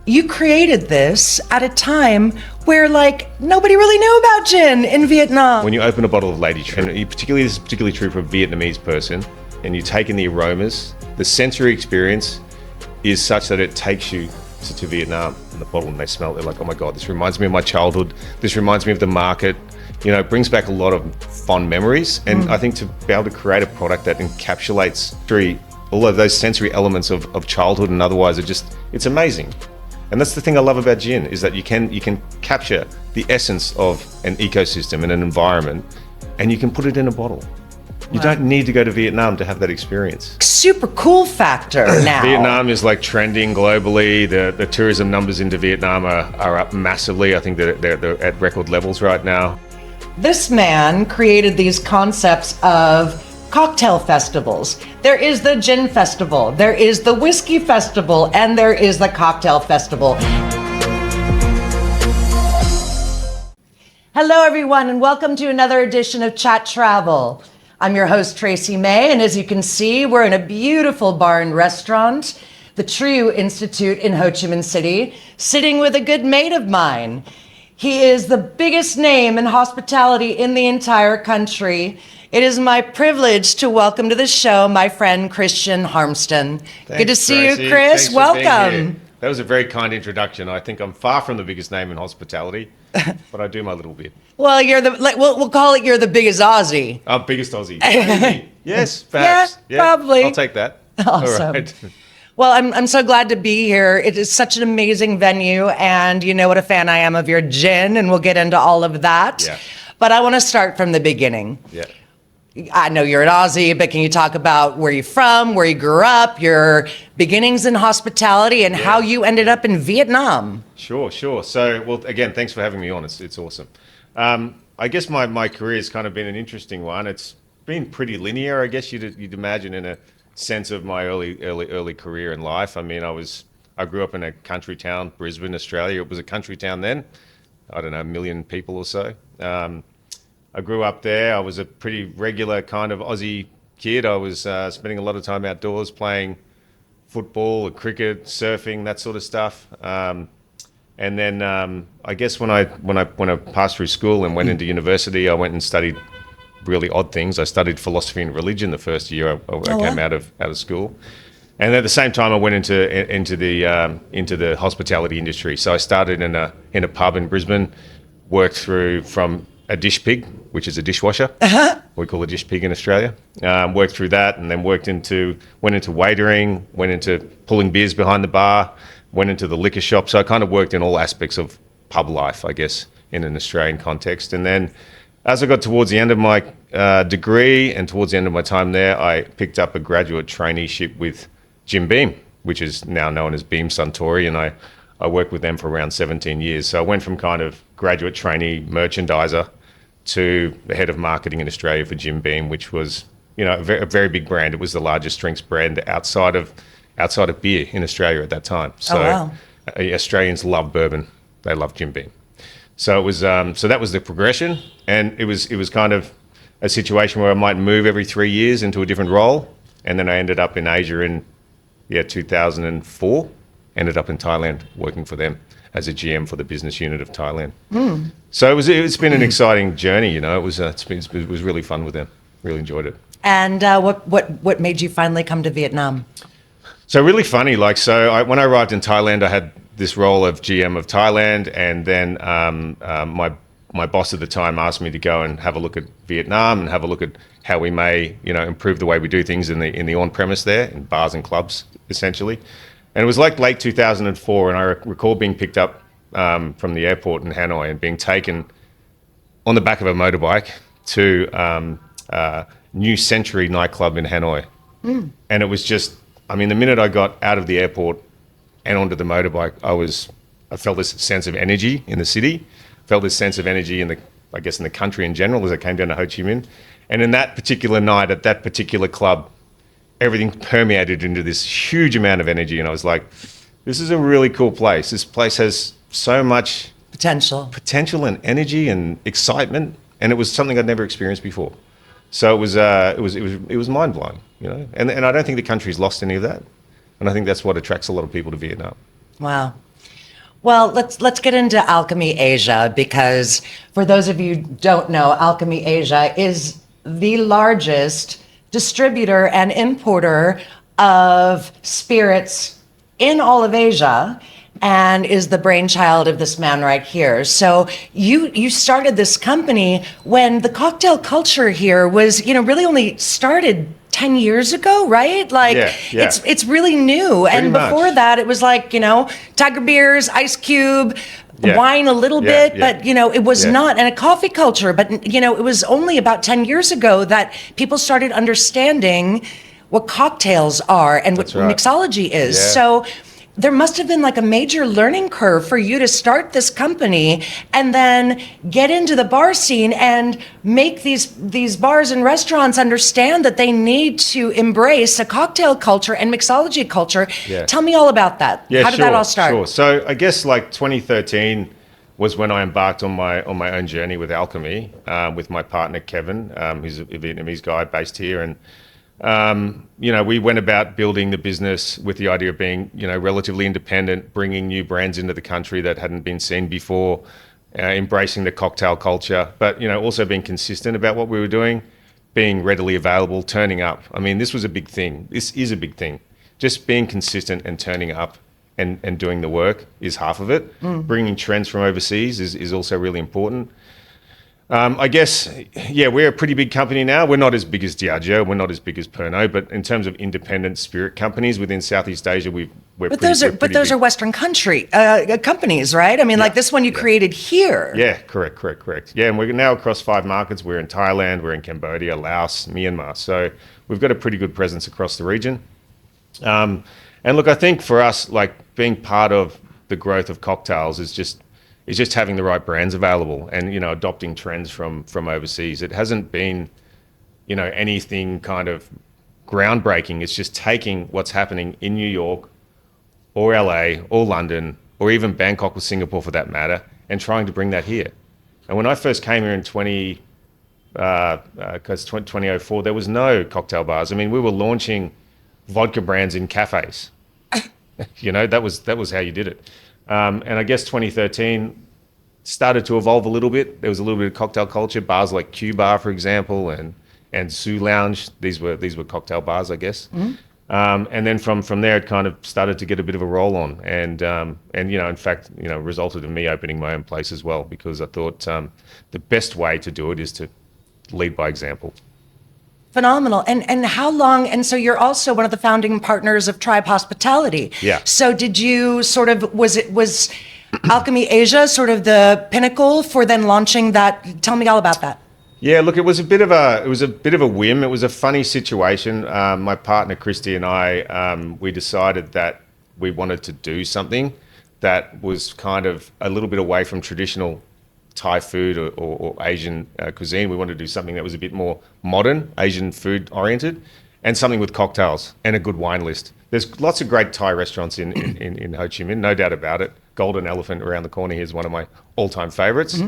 you created this at a time where nobody really knew about gin in Vietnam. When you open a bottle of Lady Trieu, and this is particularly true for a Vietnamese person, and you take in the aromas, the sensory experience is such that it takes you to Vietnam. And the bottle, and they smell it, they're like, oh my God, this reminds me of my childhood. This reminds me of the market. It brings back a lot of fond memories. And I think to be able to create a product that encapsulates all of those sensory elements of childhood and otherwise, it's amazing. And that's the thing I love about gin, is that you can capture the essence of an ecosystem and an environment, and you can put it in a bottle. You don't need to go to Vietnam to have that experience. Super cool factor now. Vietnam is trending globally. The tourism numbers into Vietnam are up massively. I think that they're at record levels right now. This man created these concepts of cocktail festivals. There is the gin festival, there is the whiskey festival, and there is the cocktail festival. Hello everyone, and welcome to another edition of Chat.Travel. I'm your host Tracy May, and as you can see, we're in a beautiful bar and restaurant, the Trieu Institute in Ho Chi Minh City, sitting with a good mate of mine. He is the biggest name in hospitality in the entire country. It is my privilege to welcome to the show my friend Kristian Harmston. Thanks, good to see Tracy. you, Chris. Thanks Welcome. That was a very kind introduction. I think I'm far from the biggest name in hospitality, but I do my little bit. Well, we'll call it you're the biggest Aussie. Biggest Aussie. Maybe. Yes, perhaps. Yeah, probably. I'll take that. Awesome. All right. Well, I'm so glad to be here. It is such an amazing venue, and you know what a fan I am of your gin, and we'll get into all of that. Yeah. But I want to start from the beginning. Yeah. I know you're an Aussie, but can you talk about where you're from, where you grew up, your beginnings in hospitality, and how you ended up in Vietnam? Sure. So, well, again, thanks for having me on. It's awesome. I guess my career has kind of been an interesting one. It's been pretty linear, I guess you'd imagine, in a sense of my early career in life. I mean, I grew up in a country town, Brisbane, Australia. It was a country town then. I don't know, 1 million people or so. I grew up there. I was a pretty regular kind of Aussie kid. I was spending a lot of time outdoors playing football, cricket, surfing, that sort of stuff. And then I guess when I passed through school and went into university, I went and studied really odd things. I studied philosophy and religion the first year I came out of school. And at the same time, I went into the hospitality industry. So I started in a pub in Brisbane, worked through from a dish pig, which is a dishwasher. We call a dish pig in Australia. Worked through that, and then went into waitering, went into pulling beers behind the bar, went into the liquor shop. So I kind of worked in all aspects of pub life, I guess, in an Australian context. And then as I got towards the end of my degree and towards the end of my time there, I picked up a graduate traineeship with Jim Beam, which is now known as Beam Suntory, and I worked with them for around 17 years. So I went from kind of graduate trainee merchandiser to the head of marketing in Australia for Jim Beam, which was, a very big brand. It was the largest drinks brand outside of beer in Australia at that time. So Australians love bourbon. They love Jim Beam. So it was so that was the progression, and it was kind of a situation where I might move every 3 years into a different role, and then I ended up in Asia in 2004. Ended up in Thailand working for them as a GM for the business unit of Thailand. So it's been an exciting journey. It was really fun with them. Really enjoyed it. And what made you finally come to Vietnam? So really funny. When I arrived in Thailand, I had this role of GM of Thailand, and then my boss at the time asked me to go and have a look at Vietnam and have a look at how we may improve the way we do things in the on-premise there, in bars and clubs essentially. And it was late 2004, and I recall being picked up from the airport in Hanoi and being taken on the back of a motorbike to New Century nightclub in Hanoi. And it was just, the minute I got out of the airport and onto the motorbike, I felt this sense of energy in the city, felt this sense of energy in the country in general as I came down to Ho Chi Minh. And in that particular night, at that particular club, everything permeated into this huge amount of energy. And I was like, this is a really cool place. This place has so much potential and energy and excitement. And it was something I'd never experienced before. So it was mind blowing, And I don't think the country's lost any of that. And I think that's what attracts a lot of people to Vietnam. Wow. Well, let's get into Alchemy Asia, because for those of you who don't know, Alchemy Asia is the largest distributor and importer of spirits in all of Asia, and is the brainchild of this man right here. So you started this company when the cocktail culture here was, really only started 10 years ago, right? Like, Yeah. it's really new. Pretty And much. before that, it was like, Tiger beers, Ice Cube, Yeah. wine a little Yeah, bit, yeah. but, it was Yeah. not, and a coffee culture. But, it was only about 10 years ago that people started understanding what cocktails are and what That's right. mixology is. Yeah. So there must have been like a major learning curve for you to start this company and then get into the bar scene and make these bars and restaurants understand that they need to embrace a cocktail culture and mixology culture. Yeah. Tell me all about that. Yeah, How did that all start? Sure. So I guess like 2013 was when I embarked on my own journey with Alchemy, with my partner Kevin, who's a Vietnamese guy based here, and we went about building the business with the idea of being, relatively independent, bringing new brands into the country that hadn't been seen before, embracing the cocktail culture, but, also being consistent about what we were doing, being readily available, turning up. I mean, this was a big thing. This is a big thing. Just being consistent and turning up and doing the work is half of it. Bringing trends from overseas is also really important. I guess, we're a pretty big company now. We're not as big as Diageo, we're not as big as Pernod, but in terms of independent spirit companies within Southeast Asia, we're But pretty those big. are Western country companies, right? I mean, like this one you created here. Yeah, correct. Yeah, and we're now across 5 markets. We're in Thailand, we're in Cambodia, Laos, Myanmar. So we've got a pretty good presence across the region. And look, I think for us, like being part of the growth of cocktails is just having the right brands available and, adopting trends from overseas. It hasn't been, anything kind of groundbreaking. It's just taking what's happening in New York or LA or London or even Bangkok or Singapore for that matter and trying to bring that here. And when I first came here in 2004, there was no cocktail bars. I mean, we were launching vodka brands in cafes. That was how you did it. And I guess 2013 started to evolve a little bit. There was a little bit of cocktail culture, bars like Q Bar, for example, and Zoo Lounge. These were cocktail bars, I guess. And then from there, it kind of started to get a bit of a roll on, and in fact, resulted in me opening my own place as well, because I thought the best way to do it is to lead by example. Phenomenal. And how long, and so you're also one of the founding partners of Tribe Hospitality. Yeah. So did you was Alchemy Asia sort of the pinnacle for then launching that? Tell me all about that. Yeah, look, it was a bit of a whim. It was a funny situation. My partner Kristi and I, we decided that we wanted to do something that was kind of a little bit away from traditional Thai food or Asian cuisine. We wanted to do something that was a bit more modern, Asian food oriented, and something with cocktails and a good wine list. There's lots of great Thai restaurants in Ho Chi Minh, no doubt about it. Golden Elephant around the corner here is one of my all-time favorites.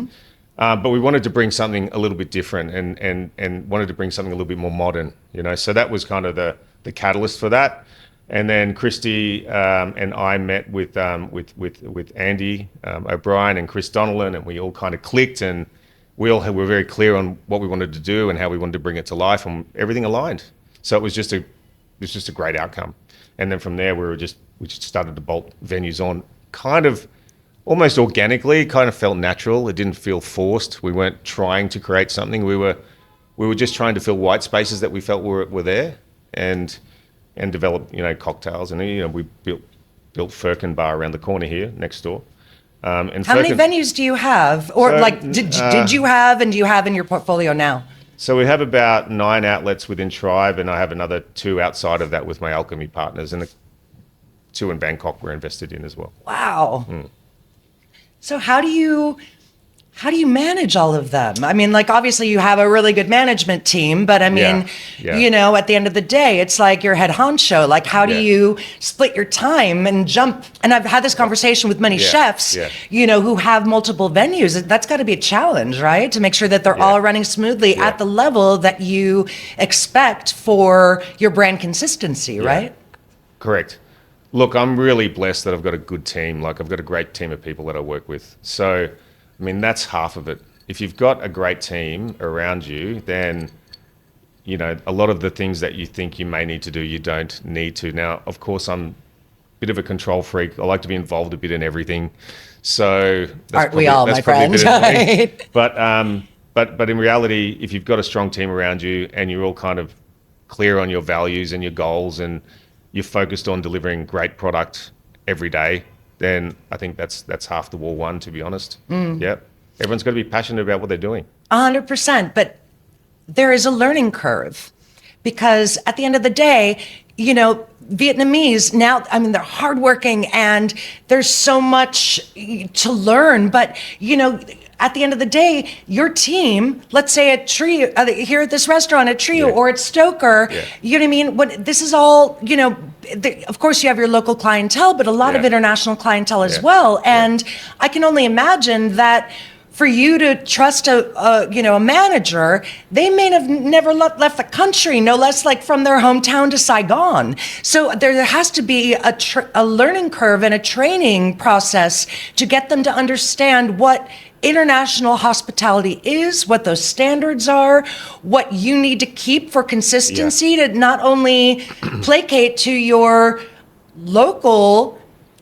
But we wanted to bring something a little bit different and wanted to bring something a little bit more modern, So that was kind of the catalyst for that. And then Kristi and I met with Andy O'Brien and Chris Donnellan, and we all kind of clicked, and we all were very clear on what we wanted to do and how we wanted to bring it to life, and everything aligned. So it was just a great outcome. And then from there, we just started to bolt venues on, kind of almost organically. It kind of felt natural. It didn't feel forced. We weren't trying to create something. We were just trying to fill white spaces that we felt were there, and develop, cocktails. And, we built Firkin Bar around the corner here, next door. And How many venues do you have? Or did you have and do you have in your portfolio now? So we have about 9 outlets within Tribe, and I have another 2 outside of that with my Alchemy partners, and 2 in Bangkok we're invested in as well. Wow. So how do you manage all of them? I mean, like, obviously you have a really good management team, but I mean, at the end of the day, it's like your head honcho. Like, how do you split your time and jump? And I've had this conversation with many chefs, who have multiple venues. That's got to be a challenge, right? To make sure that they're all running smoothly at the level that you expect for your brand consistency, right? Correct. Look, I'm really blessed that I've got a good team. Like I've got a great team of people that I work with. So, I mean, that's half of it. If you've got a great team around you, then, a lot of the things that you think you may need to do, you don't need to. Now, of course, I'm a bit of a control freak. I like to be involved a bit in everything. So Aren't we all, my friend? Right? But in reality, if you've got a strong team around you and you're all kind of clear on your values and your goals and you're focused on delivering great product every day, then I think that's half the war won, to be honest. Yeah. Everyone's got to be passionate about what they're doing. 100%. But there is a learning curve because at the end of the day, Vietnamese now, I mean, they're hardworking and there's so much to learn. But, at the end of the day, your team, let's say at Trieu, here at this restaurant at Trieu or at Stoker, you know what I mean? This is all, of course you have your local clientele, but a lot of international clientele as well. And I can only imagine that for you to trust a manager, they may have never left the country, no less like from their hometown to Saigon. So there has to be a learning curve and a training process to get them to understand what international hospitality is, what those standards are, what you need to keep for consistency to not only placate to your local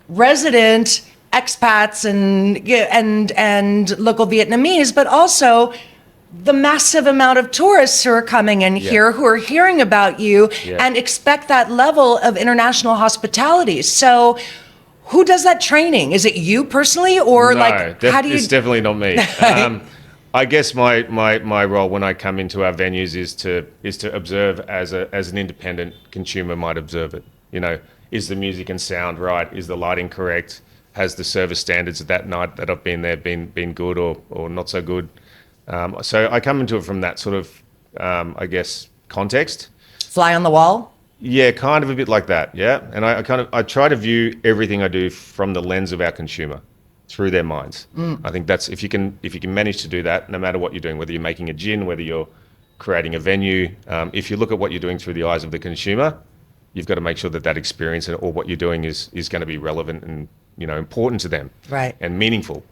resident expats and local Vietnamese, but also the massive amount of tourists who are coming in here who are hearing about you and expect that level of international hospitality. So who does that training? Is it you personally, or no, how do you? It's definitely not me. I guess my role when I come into our venues is to observe as an independent consumer might observe it. Is the music and sound right? Is the lighting correct? Has the service standards of that night that I've been there been good or not so good? So I come into it from that sort of I guess context. Fly on the wall. Yeah, kind of a bit like that. Yeah, and I try to view everything I do from the lens of our consumer, through their minds. I think that's if you can manage to do that, no matter what you're doing, whether you're making a gin, whether you're creating a venue, if you look at what you're doing through the eyes of the consumer, you've got to make sure that experience or what you're doing is going to be relevant and important to them, right, and meaningful.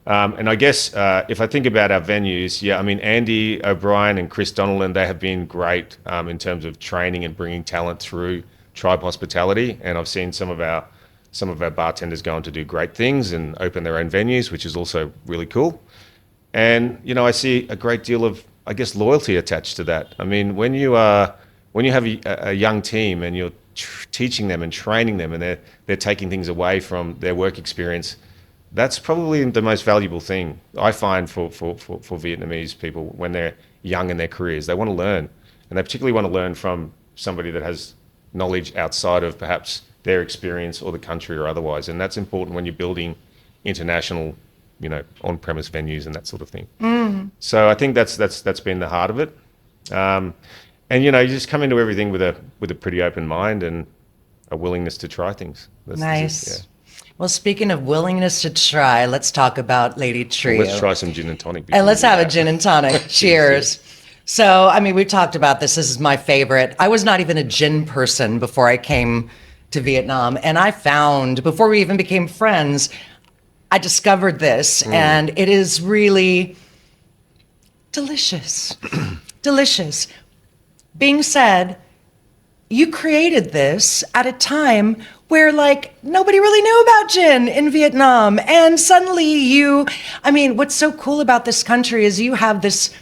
And I guess if I think about our venues, I mean, Andy O'Brien and Chris Donnellan, they have been great in terms of training and bringing talent through Tribe Hospitality. And I've seen some of our bartenders go on to do great things and open their own venues, which is also really cool. And I see a great deal of, I guess, loyalty attached to that. I mean, when you have a young team and you're teaching them and training them, and they're taking things away from their work experience, that's probably the most valuable thing I find for Vietnamese people when they're young in their careers. They want to learn, and they particularly want to learn from somebody that has knowledge outside of perhaps their experience or the country or otherwise. And that's important when you're building international, on-premise venues and that sort of thing. So I think that's been the heart of it. And you just come into everything with a pretty open mind and a willingness to try things. Nice. Well, speaking of willingness to try, let's talk about Lady Trieu. Well, let's try some gin and tonic. And let's have a gin and tonic. Cheers. So, I mean, we've talked about this. This is my favorite. I was not even a gin person before I came to Vietnam. And I found, before we even became friends, I discovered this. And it is really delicious. Delicious. Being said, you created this at a time where nobody really knew about gin in Vietnam. And suddenly what's so cool about this country is you have this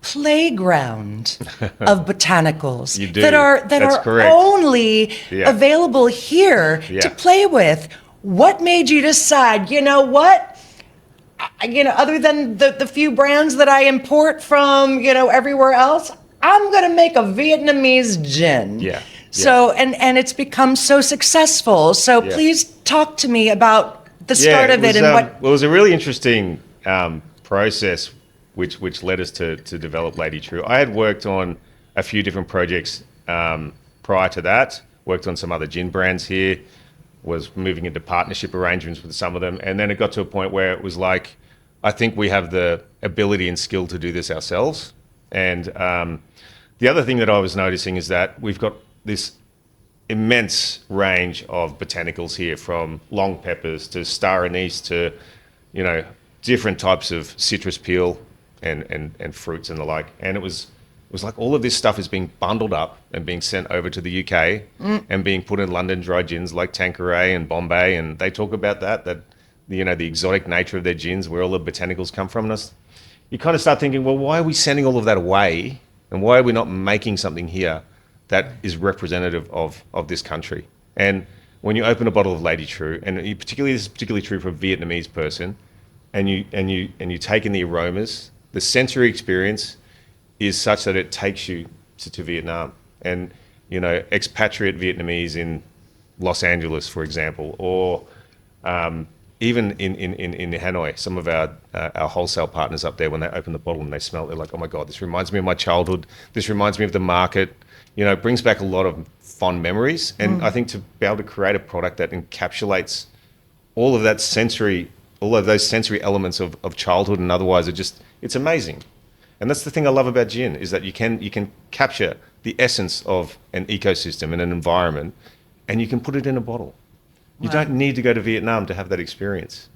playground of botanicals that are only available here to play with. What made you decide, other than the few brands that I import from, everywhere else, I'm going to make a Vietnamese gin. Yeah. So, and it's become so successful. So please talk to me about the start of it and what... Well, it was a really interesting process which led us to develop Lady Trieu. I had worked on a few different projects prior to that, worked on some other gin brands here, was moving into partnership arrangements with some of them. And then it got to a point where it was like, I think we have the ability and skill to do this ourselves. And the other thing that I was noticing is that we've got this immense range of botanicals here, from long peppers to star anise to, different types of citrus peel and fruits and the like. And it was like all of this stuff is being bundled up and being sent over to the UK and being put in London dry gins like Tanqueray and Bombay. And they talk about that the exotic nature of their gins, where all the botanicals come from. And you kind of start thinking, well, why are we sending all of that away? And why are we not making something here that is representative of this country? And when you open a bottle of Lady Trieu, and this is particularly true for a Vietnamese person, and you take in the aromas, the sensory experience is such that it takes you to Vietnam. And expatriate Vietnamese in Los Angeles, for example, or even in Hanoi, some of our wholesale partners up there, when they open the bottle and they smell it, they're like, oh my God, this reminds me of my childhood. This reminds me of the market. It brings back a lot of fond memories. And I think to be able to create a product that encapsulates all of those sensory elements of childhood and otherwise, it's amazing. And that's the thing I love about gin, is that you can capture the essence of an ecosystem and an environment, and you can put it in a bottle. You don't need to go to Vietnam to have that experience.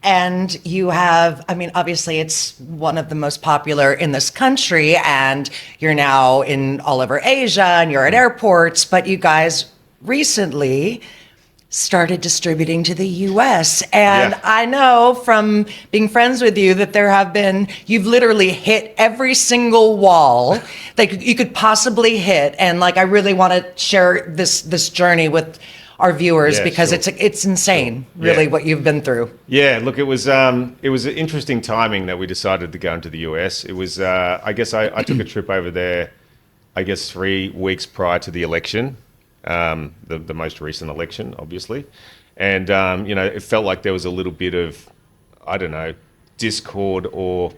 And you have, obviously it's one of the most popular in this country, and you're now in all over Asia and you're at airports, but you guys recently started distributing to the US. And I know from being friends with you that you've literally hit every single wall that you could possibly hit. And I really want to share this journey with our viewers, because it's insane, really, what you've been through. Yeah, look, it was an interesting timing that we decided to go into the US. It was, I guess I took a trip over there, 3 weeks prior to the election, the most recent election, obviously. And, it felt like there was a little bit of, discord or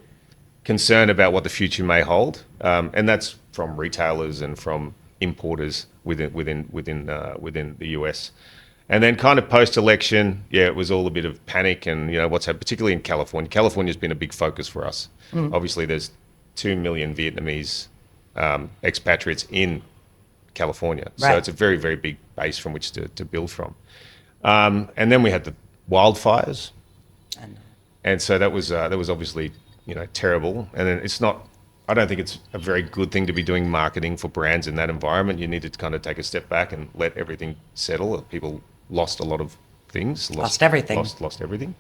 concern about what the future may hold. And that's from retailers and from importers within the US. And then kind of post-election, it was all a bit of panic, and what's happened, particularly in California. California's been a big focus for us. Obviously, there's 2 million Vietnamese expatriates in California, so it's a very, very big base from which to build from. And then we had the wildfires, and so that was obviously terrible. And then I don't think it's a very good thing to be doing marketing for brands in that environment. You need to kind of take a step back and let everything settle. People lost a lot of things. Lost everything. Lost everything.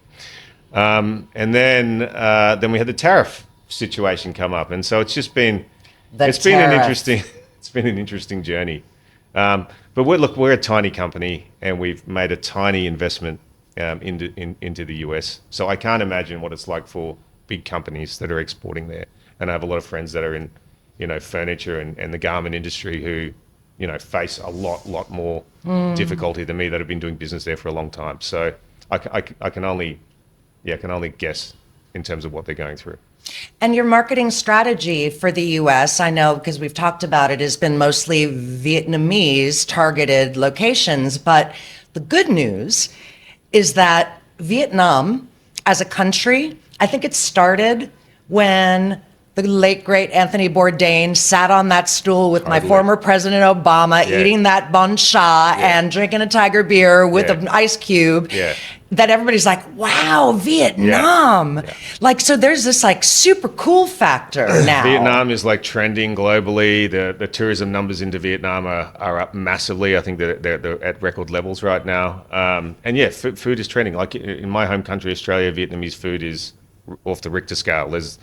And then we had the tariff situation come up, and so it's been an interesting journey. But we're a tiny company, and we've made a tiny investment into the US. So I can't imagine what it's like for big companies that are exporting there. And I have a lot of friends that are in, furniture and the garment industry who, face a lot more difficulty than me, that have been doing business there for a long time. So I can only guess in terms of what they're going through. And your marketing strategy for the US, I know because we've talked about it, has been mostly Vietnamese targeted locations. But the good news is that Vietnam as a country, I think it started when the late, great Anthony Bourdain sat on that stool with my former President Obama, eating that bon cha and drinking a Tiger beer with an ice cube, that everybody's like, wow, Vietnam. So there's this super cool factor now. Vietnam is trending globally. The tourism numbers into Vietnam are up massively. I think they're at record levels right now. And food is trending. In my home country, Australia, Vietnamese food is off the Richter scale. There's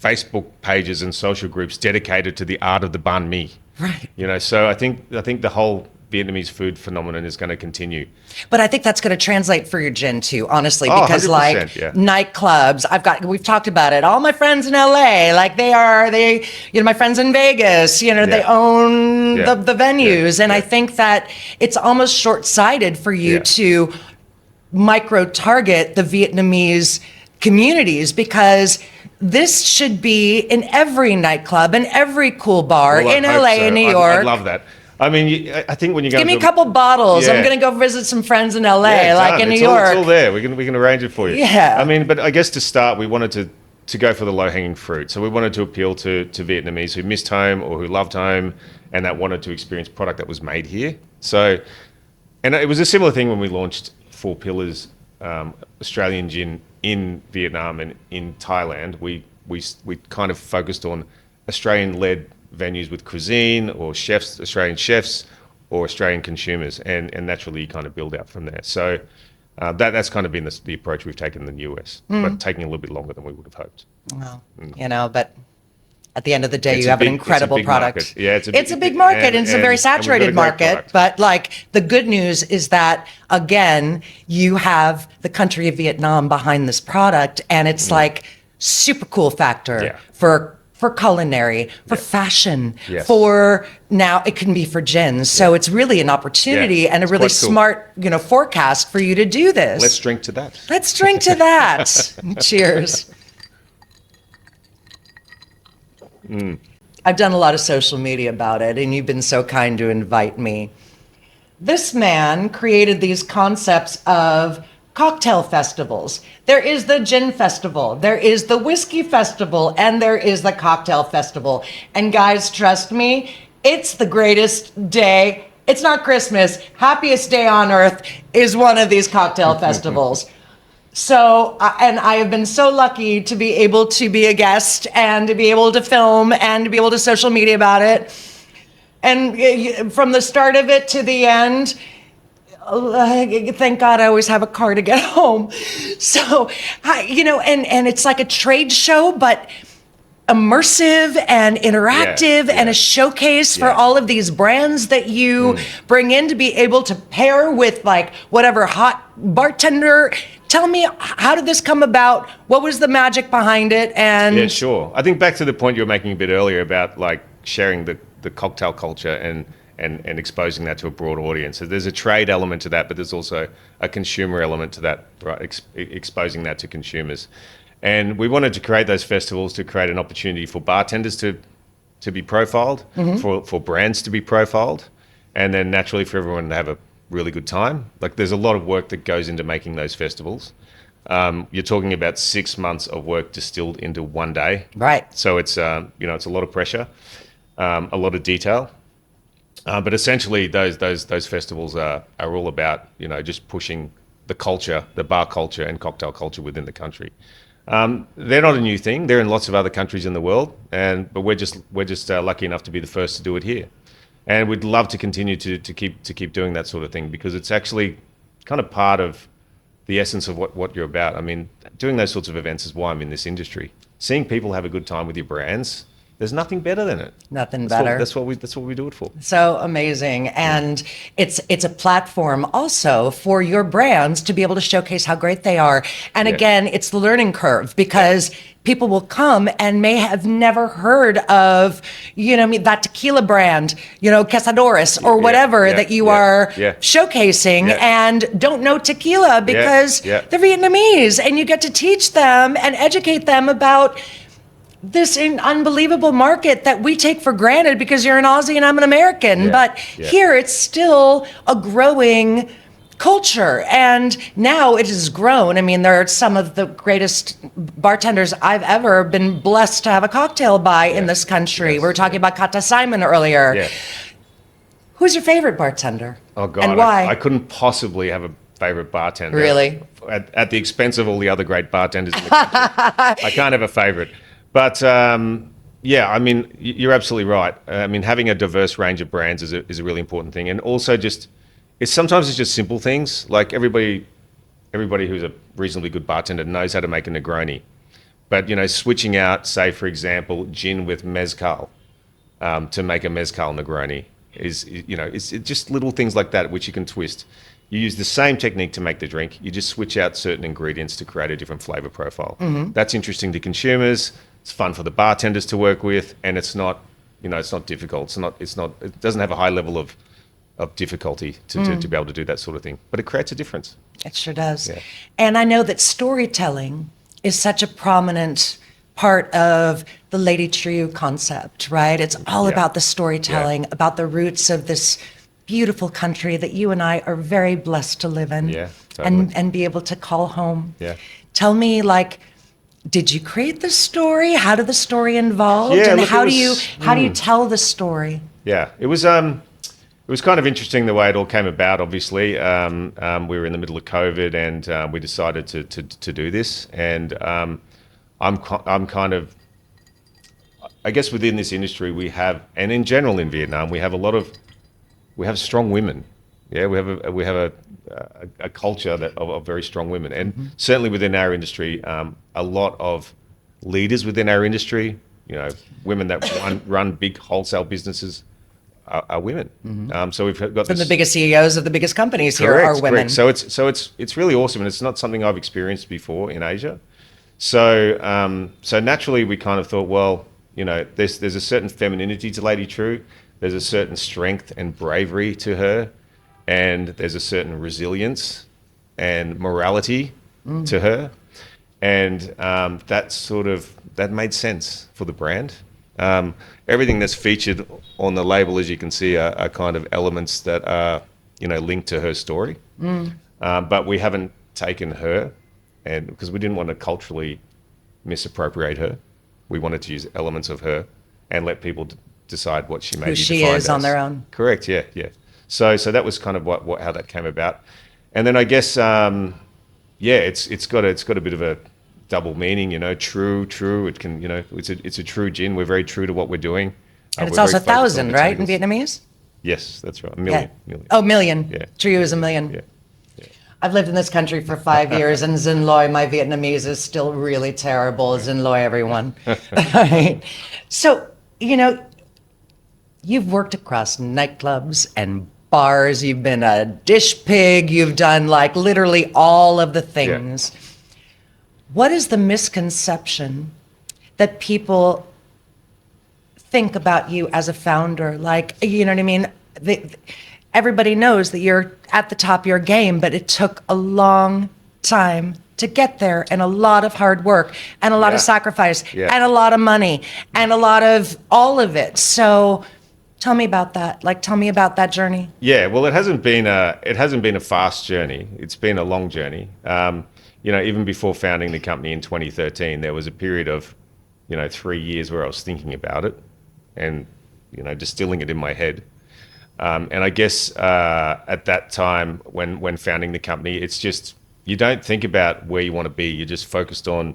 Facebook pages and social groups dedicated to the art of the banh mi. Right. So I think the whole Vietnamese food phenomenon is going to continue. But I think that's going to translate for your gin too, honestly, Oh, because 100%, nightclubs, we've talked about it. All my friends in LA, my friends in Vegas, they own the venues. And I think that it's almost short-sighted for you to micro-target the Vietnamese communities, because this should be in every nightclub and every cool bar in LA and New York. I'd love that. I think when you go, give me a couple bottles. I'm going to go visit some friends in LA, in New York. It's all there. We can arrange it for you. Yeah. But I guess to start, we wanted to go for the low-hanging fruit. So we wanted to appeal to Vietnamese who missed home or who loved home, and that wanted to experience product that was made here. So, and it was a similar thing when we launched Four Pillars Australian gin in Vietnam and in Thailand. We kind of focused on Australian-led venues with cuisine or chefs, Australian chefs, or Australian consumers, and naturally you kind of build out from there. So that's kind of been the approach we've taken in the US, but taking a little bit longer than we would have hoped. Well, you know, but at the end of the day, you have an incredible product. Market. Yeah, it's a big market, and it's a very saturated market. But like the good news is that again, you have the country of Vietnam behind this product, and it's like super cool factor for culinary, for fashion, for now it can be for gins. So it's really an opportunity and a really smart, you know, forecast for you to do this. Let's drink to that. Let's drink to that. Cheers. I've done a lot of social media about it, and you've been so kind to invite me. This man created these concepts of cocktail festivals. There is the gin festival, there is the whiskey festival, and there is the cocktail festival. And guys, trust me, it's the greatest day. It's not Christmas. Happiest day on earth is one of these cocktail festivals. So, and I have been so lucky to be able to be a guest and to be able to film and to be able to social media about it. And from the start of it to the end, thank God I always have a car to get home. So, you know, and it's like a trade show, but immersive and interactive and a showcase for all of these brands that you bring in to be able to pair with like whatever hot bartender. Tell me, how did this come about? What was the magic behind it? And yeah, sure. I think back to the point you were making a bit earlier about like sharing the cocktail culture and exposing that to a broad audience. So there's a trade element to that, but there's also a consumer element to that, right? Exposing that to consumers. And we wanted to create those festivals to create an opportunity for bartenders to be profiled, for brands to be profiled, and then naturally for everyone to have a really good time. Like there's a lot of work that goes into making those festivals. You're talking about 6 months of work distilled into one day. Right. So it's, you know, it's a lot of pressure, a lot of detail. But essentially, those festivals are all about, you know, just pushing the culture, the bar culture and cocktail culture within the country. They're not a new thing. They're in lots of other countries in the world, but we're just lucky enough to be the first to do it here, and we'd love to continue to keep doing that sort of thing because it's actually kind of part of the essence of what you're about. I mean, doing those sorts of events is why I'm in this industry. Seeing people have a good time with your brands. There's nothing better than it. Nothing better. That's what we do it for. So amazing. And it's a platform also for your brands to be able to showcase how great they are. And again, it's the learning curve because people will come and may have never heard of, you know, that tequila brand, you know, Quesadores or whatever that you are showcasing and don't know tequila because they're Vietnamese, and you get to teach them and educate them about this unbelievable market that we take for granted because you're an Aussie and I'm an American. But here it's still a growing culture. And now it has grown. I mean, there are some of the greatest bartenders I've ever been blessed to have a cocktail by in this country. We were talking about Kata Simon earlier. Who's your favorite bartender? Oh, God. And why? I couldn't possibly have a favorite bartender. Really? At the expense of all the other great bartenders in the country. I can't have a favorite. But yeah, I mean, you're absolutely right. I mean, having a diverse range of brands is a really important thing, and also sometimes it's just simple things. Like everybody who's a reasonably good bartender knows how to make a Negroni, but you know, switching out, say for example, gin with mezcal to make a mezcal Negroni is, you know, it's just little things like that which you can twist. You use the same technique to make the drink. You just switch out certain ingredients to create a different flavor profile. That's interesting to consumers. It's fun for the bartenders to work with, and it's not, you know, it's not difficult. It doesn't have a high level of difficulty to be able to do that sort of thing, but it creates a difference. It sure does. Yeah. And I know that storytelling is such a prominent part of the Lady Trieu concept, right? It's all about the storytelling, about the roots of this beautiful country that you and I are very blessed to live in and be able to call home. Tell me, like, did you create the story? How did the story involve? And how do you tell the story? Yeah. It was kind of interesting the way it all came about. Obviously, we were in the middle of COVID, and we decided to do this. And I'm kind of, I guess, within this industry we have, and in general in Vietnam, we have strong women. Yeah, we have a culture of very strong women, and certainly within our industry, a lot of leaders within our industry, women that run big wholesale businesses are women. So we've got Some of the biggest CEOs of the biggest companies here correct, are women. correct. So it's really awesome, and it's not something I've experienced before in Asia. So naturally we kind of thought, well, there's a certain femininity to Lady Trieu, there's a certain strength and bravery to her, and there's a certain resilience and morality to her, and that made sense for the brand. Everything that's featured on the label, as you can see, are kind of elements that are linked to her story, but we haven't taken her, and because we didn't want to culturally misappropriate her, we wanted to use elements of her and let people decide what she may be Who she defined is on as. their own. Correct. Yeah. So that was kind of how that came about, and then I guess it's got a bit of a double meaning. True. It can it's a true gin. We're very true to what we're doing, And it's we're also very focused on 1,000, right, in botanicals. Vietnamese? Yes, that's right. Million. Oh, million. Yeah. Trieu is a million. Yeah. I've lived in this country for 5 years, and Xin Loi, my Vietnamese, is still really terrible. Xin Loi, everyone. Right. So, you've worked across nightclubs and bars. You've been a dish pig. You've done literally all of the things. Yeah. What is the misconception that people think about you as a founder? You know what I mean? Everybody knows that you're at the top of your game, but it took a long time to get there, and a lot of hard work, and a lot of sacrifice, and a lot of money, and a lot of all of it. So tell me about that. Tell me about that journey. Yeah, well, it hasn't been a fast journey. It's been a long journey. Even before founding the company in 2013, there was a period of 3 years where I was thinking about it and distilling it in my head. And I guess at that time, when founding the company, it's just, you don't think about where you want to be. You're just focused on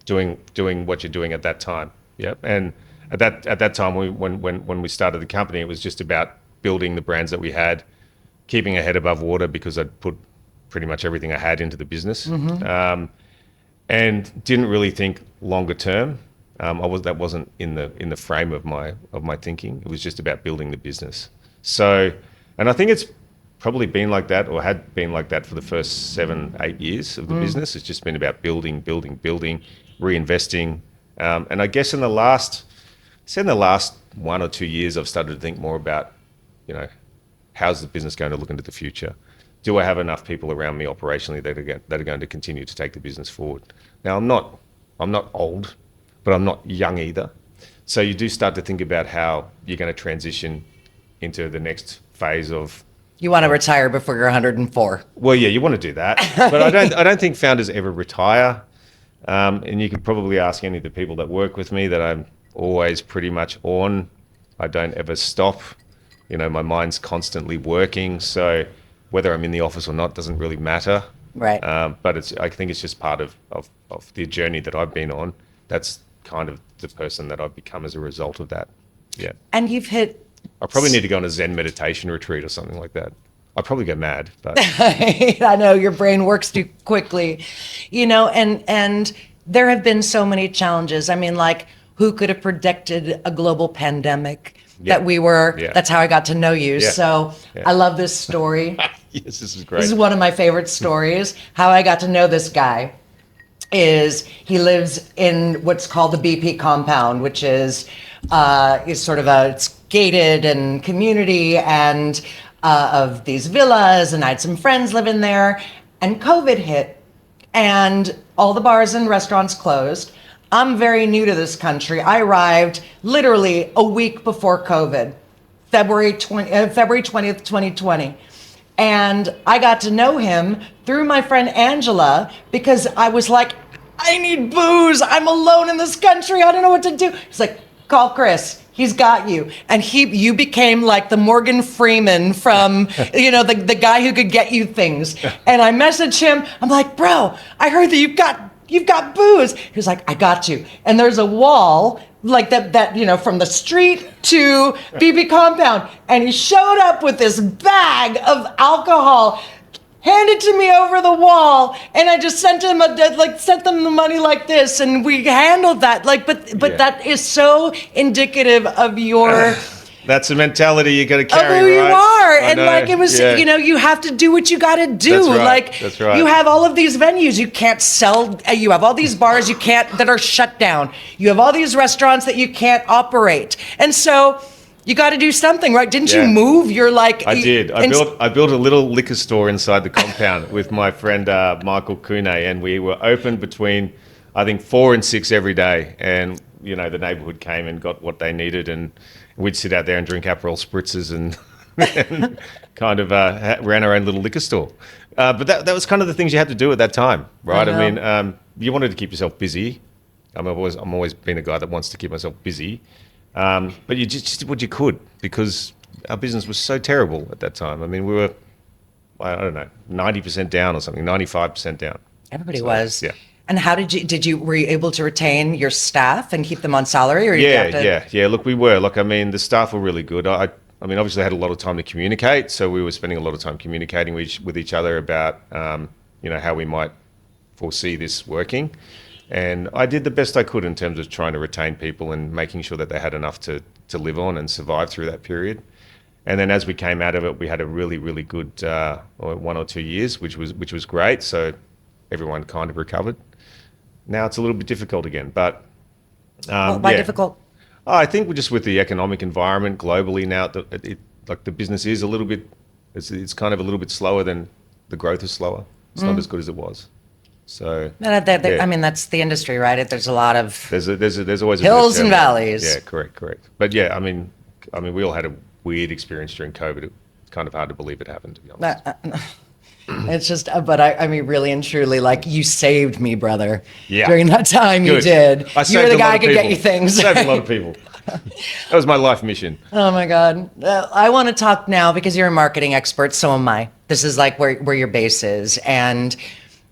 doing what you're doing at that time. Yep. And at that time, when we started the company, it was just about building the brands that we had, keeping a head above water, because I'd put pretty much everything I had into the business, and didn't really think longer term. That wasn't in the frame of my thinking. It was just about building the business. So, and I think it's probably been like that, or had been like that, for the first 7-8 years of the business. It's just been about building, reinvesting. And I guess in the last 1 or 2 years, I've started to think more about, how's the business going to look into the future? Do I have enough people around me operationally that are going to continue to take the business forward? Now, I'm not old, but I'm not young either. So you do start to think about how you're going to transition into the next phase of. You want to retire before you're 104. Well, yeah, you want to do that, but I don't think founders ever retire. And you can probably ask any of the people that work with me that I'm always pretty much on. I don't ever stop. My mind's constantly working. So whether I'm in the office or not doesn't really matter. Right. But I think it's just part of the journey that I've been on. That's kind of the person that I've become as a result of that. Yeah. And you've hit. I probably need to go on a Zen meditation retreat or something like that. I'd probably go mad, but. I know your brain works too quickly, and there have been so many challenges. I mean, who could have predicted a global pandemic? Yeah. That's how I got to know you. Yeah. So Yeah. I love this story. Yes, this is great. This is one of my favorite stories. How I got to know this guy is he lives in what's called the BP compound, which is sort of it's gated and community and of these villas, and I had some friends living there, and COVID hit and all the bars and restaurants closed. I'm very new to this country. I arrived literally a week before COVID, February 20th, 2020. And I got to know him through my friend Angela, because I was like, I need booze. I'm alone in this country. I don't know what to do. He's like, call Chris. He's got you. And you became like the Morgan Freeman from, the guy who could get you things. And I messaged him. I'm like, bro, I heard that you've got booze. He was like, I got you. And there's a wall like that, from the street to BB compound. And he showed up with this bag of alcohol, handed to me over the wall, and I just sent them the money like this, and we handled that. But that is so indicative of your. That's the mentality you got to carry. Of who you are, I and know. it was, you have to do what you got to do. That's right. That's right. You have all of these venues you can't sell. You have all these bars that are shut down. You have all these restaurants that you can't operate, and so. You got to do something, right? Didn't you move? You're like... I did. I built a little liquor store inside the compound with my friend Michael Kune, and we were open between, I think, 4 and 6 every day. And, the neighborhood came and got what they needed, and we'd sit out there and drink Aperol spritzers and kind of ran our own little liquor store. But that was kind of the things you had to do at that time, right? I mean, you wanted to keep yourself busy. I'm always been a guy that wants to keep myself busy. But you just did what you could because our business was so terrible at that time. I mean, we were, I don't know, 90% down or something, 95% down. Everybody was. Yeah. And how were you able to retain your staff and keep them on salary? Or Yeah. Look, we were. Look, I mean, the staff were really good. I mean, obviously I had a lot of time to communicate. So we were spending a lot of time communicating with each other about, how we might foresee this working. And I did the best I could in terms of trying to retain people and making sure that they had enough to live on and survive through that period. And then as we came out of it, we had a really, really good 1 or 2 years, which was great. So everyone kind of recovered. Now it's a little bit difficult again. But why difficult? I think just with the economic environment globally now, the business is a little bit. It's kind of a little bit slower than the growth is slower. It's not as good as it was. So I mean, that's the industry, right? There's a lot of there's always hills and valleys. Yeah, correct. But yeah, I mean, we all had a weird experience during COVID. It's kind of hard to believe it happened, to be honest. It's just, but I mean, really and truly, like you saved me, brother. Yeah. During that time, Good. you did. You were the guy who could get you things. I saved a lot of people. That was my life mission. Oh my God. I want to talk now because you're a marketing expert. So am I. This is like where your base is, and.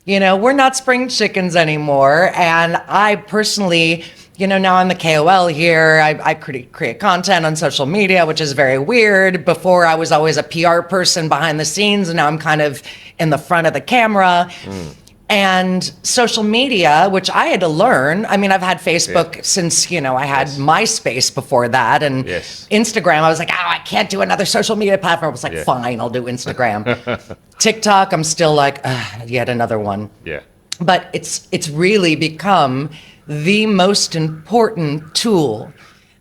We're not spring chickens anymore. And I personally, now I'm the KOL here. I create content on social media, which is very weird. Before I was always a PR person behind the scenes, and now I'm kind of in the front of the camera. And social media, which I had to learn. I mean, I've had Facebook since, I had MySpace before that. And Instagram, I was like, I can't do another social media platform. I was like, fine, I'll do Instagram. TikTok, I'm still like, yet another one. Yeah. But it's really become the most important tool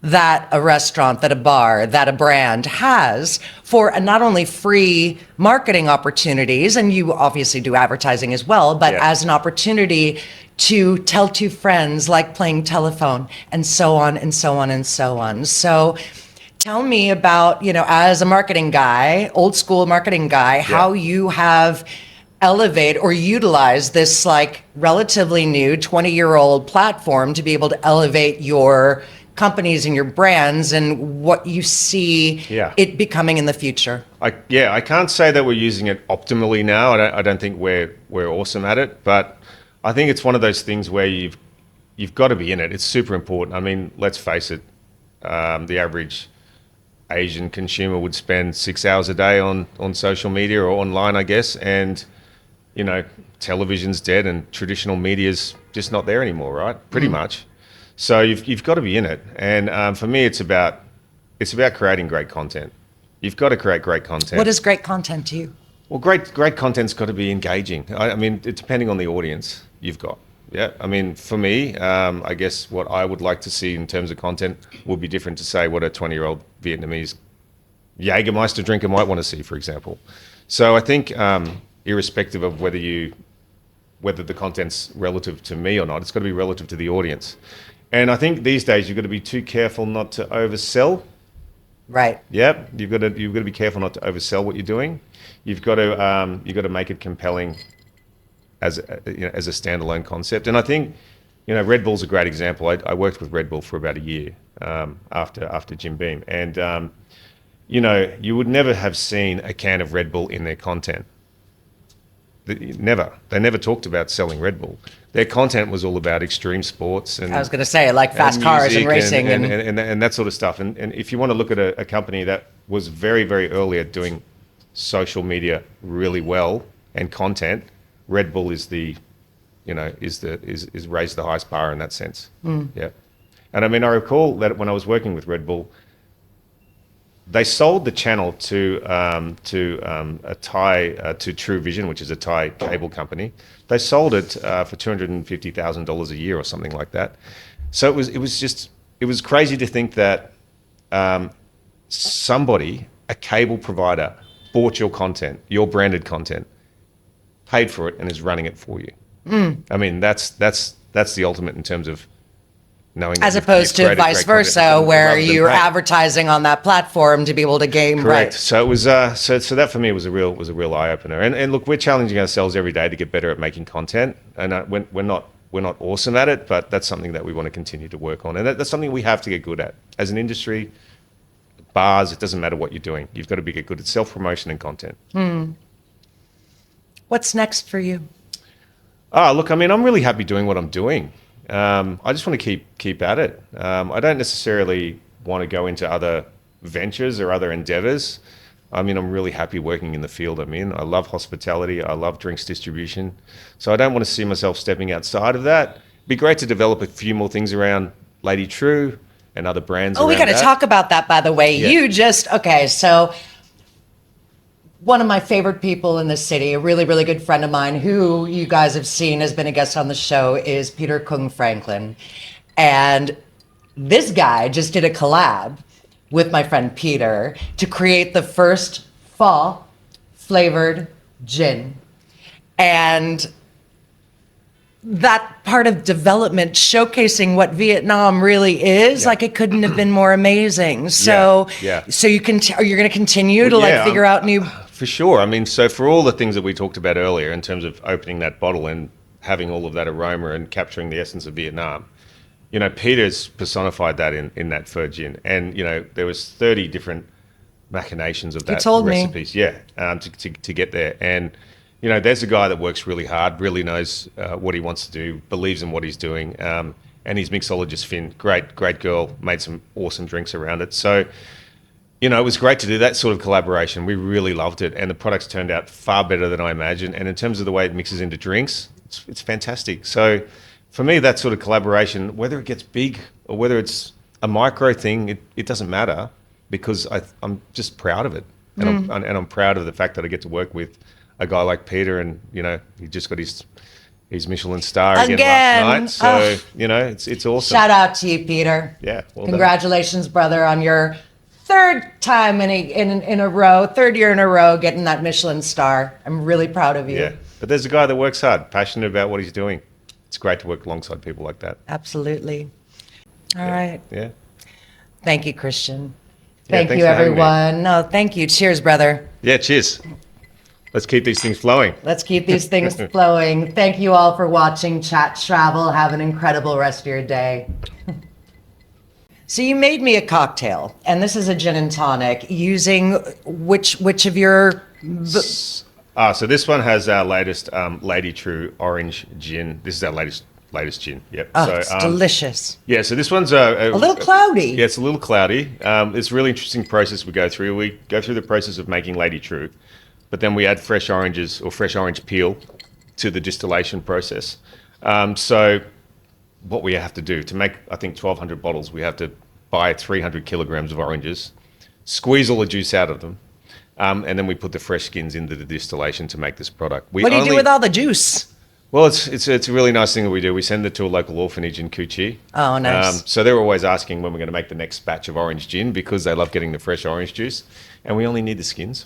that a restaurant, that a bar, that a brand has for not only free marketing opportunities, and you obviously do advertising as well, but as an opportunity to tell to friends, like playing telephone, and so on and so on and so on. So tell me about, as a marketing guy, old school marketing guy, how you have elevate or utilize this like relatively new 20-year-old platform to be able to elevate your companies and your brands and what you see it becoming in the future. I can't say that we're using it optimally now. I don't think we're awesome at it, but I think it's one of those things where you've got to be in it. It's super important. I mean, let's face it, the average Asian consumer would spend 6 hours a day on social media or online, I guess, and television's dead and traditional media's just not there anymore, right? Pretty much. So you've got to be in it, and for me, it's about creating great content. You've got to create great content. What is great content to you? Well, great content's got to be engaging. I mean, it's depending on the audience you've got. Yeah, I mean, for me, I guess what I would like to see in terms of content would be different to say what a 20-year-old Vietnamese Jägermeister drinker might want to see, for example. So I think, irrespective of whether the content's relative to me or not, it's got to be relative to the audience. And I think these days you've got to be too careful not to oversell. Right. Yep. You've got to be careful not to oversell what you're doing. You've got to make it compelling as a standalone concept. And I think Red Bull's a great example. I worked with Red Bull for about a year after Jim Beam, and you would never have seen a can of Red Bull in their content. Never. They never talked about selling Red Bull. Their content was all about extreme sports and I was going to say, like fast cars and racing and that sort of stuff. And if you want to look at a company that was very, very early at doing social media really well and content, Red Bull is raised the highest bar in that sense. Yeah. And I mean, I recall that when I was working with Red Bull, they sold the channel to True Vision, which is a Thai cable company. They sold it for $250,000 a year or something like that. So it was crazy to think that somebody, a cable provider, bought your content, your branded content, paid for it, and is running it for you. I mean, that's the ultimate in terms of knowing. As opposed to vice versa, where you're advertising on that platform to be able to gain. Correct. Right. So it was so that for me was a real eye opener. And look, we're challenging ourselves every day to get better at making content, and we're not awesome at it, but that's something that we want to continue to work on, and that's something we have to get good at as an industry. Bars, it doesn't matter what you're doing. You've got to get good at self-promotion and content. What's next for you? Look, I mean, I'm really happy doing what I'm doing. I just want to keep at it. I don't necessarily want to go into other ventures or other endeavors. I mean, I'm really happy working in the field I'm in. I love hospitality. I love drinks distribution. So I don't want to see myself stepping outside of that. It'd be great to develop a few more things around Lady Trieu and other brands. Oh, we got to talk about that, by the way. Yeah. Okay, so one of my favorite people in the city, a really, really good friend of mine who you guys have seen has been a guest on the show, is Peter Kung Franklin. And this guy just did a collab with my friend Peter to create the first pho flavored gin. And that part of development showcasing what Vietnam really is, like it couldn't have been more amazing. So, so you're going to continue to figure out new. For sure. I mean, so for all the things that we talked about earlier in terms of opening that bottle and having all of that aroma and capturing the essence of Vietnam, Peter's personified that in that pho gin, and there was 30 different machinations of that recipes. To get there. And there's a guy that works really hard, really knows what he wants to do, believes in what he's doing, and his mixologist Finn, great girl, made some awesome drinks around it. So, it was great to do that sort of collaboration. We really loved it, and the products turned out far better than I imagined. And in terms of the way it mixes into drinks, it's fantastic. So, for me, that sort of collaboration, whether it gets big or whether it's a micro thing, it doesn't matter, because I'm just proud of it, and I'm proud of the fact that I get to work with a guy like Peter, and he just got his Michelin star again last night. So it's awesome. Shout out to you, Peter. Yeah, well congratulations, brother, on your third time in a row, third year in a row, getting that Michelin star. I'm really proud of you. Yeah, but there's a guy that works hard, passionate about what he's doing. It's great to work alongside people like that. Absolutely. All right. Yeah. Thank you, Kristian. Thank you, everyone. No, thank you. Cheers, brother. Yeah, cheers. Let's keep these things flowing. Let's keep these things flowing. Thank you all for watching Chat.Travel. Have an incredible rest of your day. So you made me a cocktail, and this is a gin and tonic using which of your... So this one has our latest Lady Trieu orange gin. This is our latest gin. Yep. Oh, so, it's delicious. Yeah, so this one's a little cloudy. Yeah, it's a little cloudy. It's a really interesting process we go through. We go through the process of making Lady Trieu, but then we add fresh oranges or fresh orange peel to the distillation process. So what we have to do to make, I think, 1,200 bottles, we have to buy 300 kilograms of oranges, squeeze all the juice out of them, and then we put the fresh skins into the distillation to make this product. What do you do with all the juice? Well, it's a really nice thing that we do. We send it to a local orphanage in Cu Chi. Oh, nice. So they're always asking when we're going to make the next batch of orange gin, because they love getting the fresh orange juice, and we only need the skins.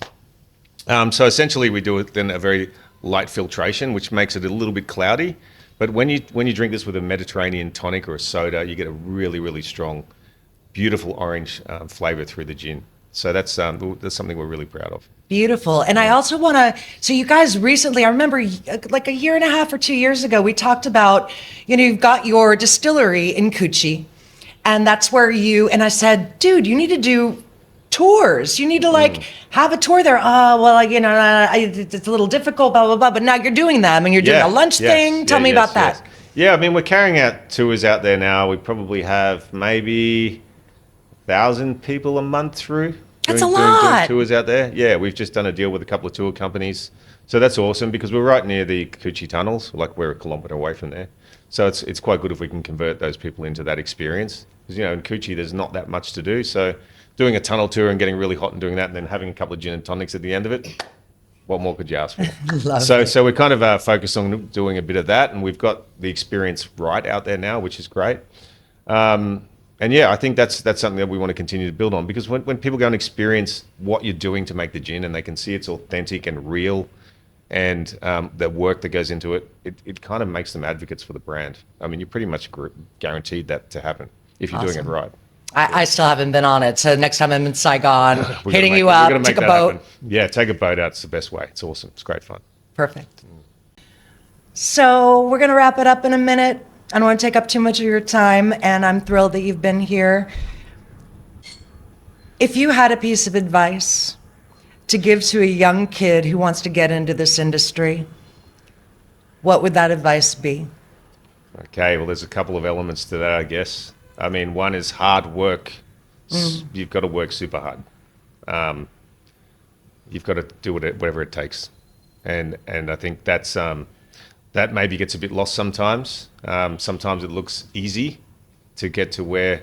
So essentially we do it then a very light filtration, which makes it a little bit cloudy. But when you drink this with a Mediterranean tonic or a soda, you get a really, really strong, beautiful orange flavor through the gin. So that's something we're really proud of. Beautiful. And I also want to, so you guys recently, I remember like a year and a half or 2 years ago, we talked about, you've got your distillery in Cucci, and that's where and I said, dude, you need to do tours. You need to have a tour there. Oh, well, it's a little difficult, blah, blah, blah. But now you're doing them and you're doing a lunch thing. Tell me about that. Yeah, I mean, we're carrying out tours out there now. We probably have maybe 1,000 people a month through. That's a lot. Doing tours out there. Yeah, we've just done a deal with a couple of tour companies. So that's awesome because we're right near the Cucci tunnels, like we're a kilometre away from there. So it's quite good if we can convert those people into that experience. Because, in Cucci, there's not that much to do. So doing a tunnel tour and getting really hot and doing that and then having a couple of gin and tonics at the end of it, what more could you ask for? So we're kind of focused on doing a bit of that, and we've got the experience right out there now, which is great. And yeah, I think that's something that we want to continue to build on, because when people go and experience what you're doing to make the gin and they can see it's authentic and real and the work that goes into it, it kind of makes them advocates for the brand. I mean, you're pretty much guaranteed that to happen if you're doing it right. I still haven't been on it, so next time I'm in Saigon, hitting you up, take a boat. Happen. Yeah, take a boat out. It's the best way. It's awesome. It's great fun. Perfect. So we're going to wrap it up in a minute. I don't want to take up too much of your time, and I'm thrilled that you've been here. If you had a piece of advice to give to a young kid who wants to get into this industry, what would that advice be? Okay, well, there's a couple of elements to that, I guess. I mean, one is hard work. You've got to work super hard. You've got to do whatever it takes. And I think that's that maybe gets a bit lost sometimes. Sometimes it looks easy to get to where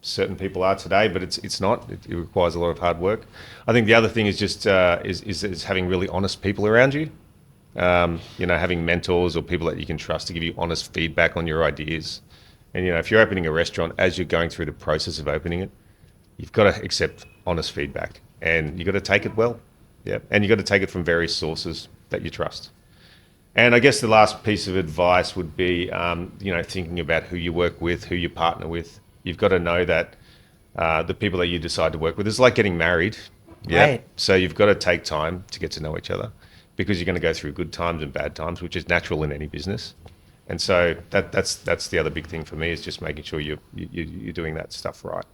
certain people are today, but it's not. It requires a lot of hard work. I think the other thing is just is having really honest people around you. Having mentors or people that you can trust to give you honest feedback on your ideas. And, if you're opening a restaurant, as you're going through the process of opening it, you've got to accept honest feedback, and you've got to take it well. Yeah. And you've got to take it from various sources that you trust. And I guess the last piece of advice would be, thinking about who you work with, who you partner with. You've got to know that the people that you decide to work with is like getting married. Yeah. Right. So you've got to take time to get to know each other, because you're going to go through good times and bad times, which is natural in any business. And so that's the other big thing for me, is just making sure you're doing that stuff right.